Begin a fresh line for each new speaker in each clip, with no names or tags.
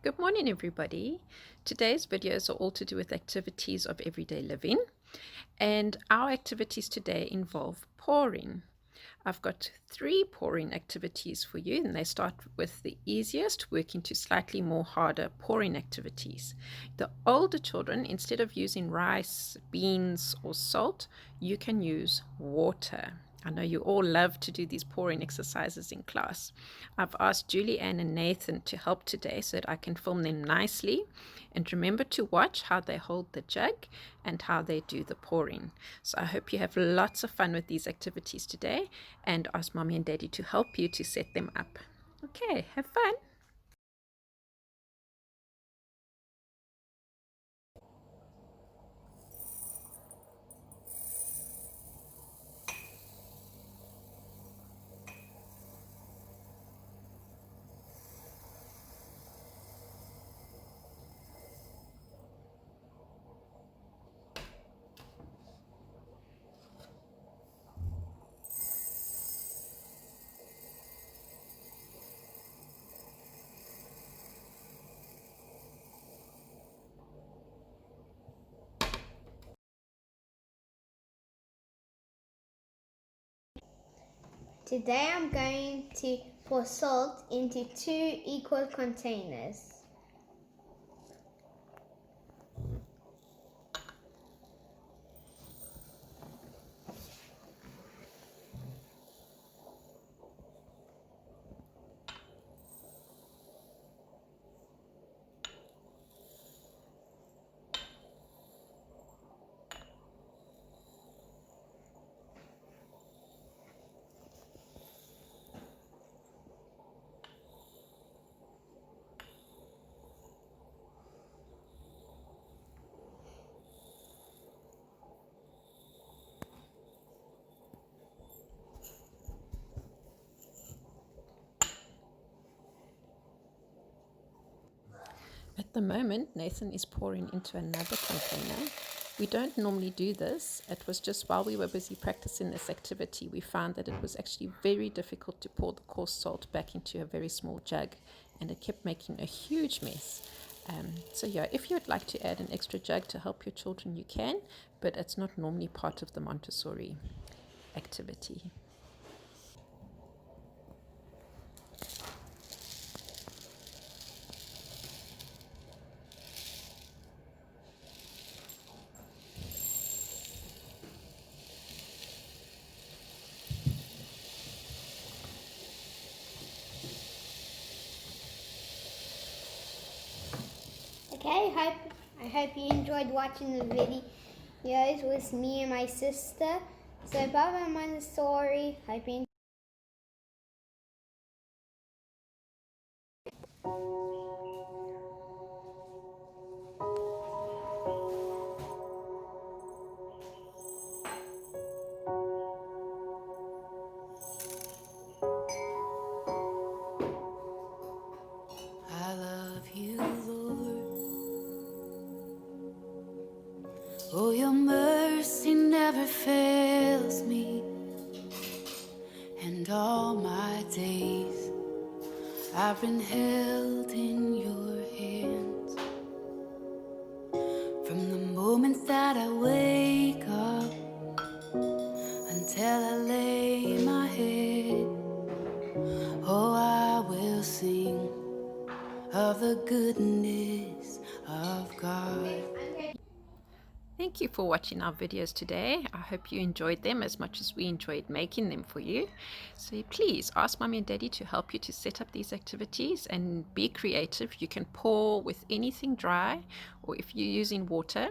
Good morning, everybody. Today's videos are all to do with activities of everyday living, and our activities today involve pouring. I've got 3 pouring activities for you, and they start with the easiest, working to slightly more harder pouring activities. The older children, instead of using rice, beans, or salt, you can use water. I know you all love to do these pouring exercises in class. I've asked Julie Ann and Nathan to help today so that I can film them nicely. And remember to watch how they hold the jug and how they do the pouring. So I hope you have lots of fun with these activities today, and ask Mommy and Daddy to help you to set them up. Okay, have fun.
Today I'm going to pour salt into 2 equal containers.
At the moment, Nathan is pouring into another container. We don't normally do this. It was just while we were busy practicing this activity, we found that it was actually very difficult to pour the coarse salt back into a very small jug, and it kept making a huge mess. So yeah, if you'd like to add an extra jug to help your children, you can, but it's not normally part of the Montessori activity.
Okay, I hope you enjoyed watching the videos with me and my sister. So bye-bye Montessori. Hope you
I love you, Lord. Oh, your mercy never fails me, and all my days I've been held in your hands. From the moment that I wake up until I lay my head, oh, I will sing of the goodness of God.
Thank you for watching our videos today. I hope you enjoyed them as much as we enjoyed making them for you. So please ask Mommy and Daddy to help you to set up these activities and be creative. You can pour with anything dry, or if you're using water,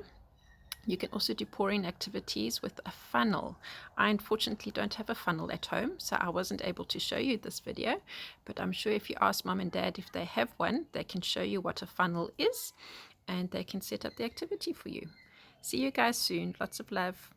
you can also do pouring activities with a funnel. I unfortunately don't have a funnel at home, so I wasn't able to show you this video, but I'm sure if you ask Mom and Dad if they have one, they can show you what a funnel is, and they can set up the activity for you. See you guys soon. Lots of love.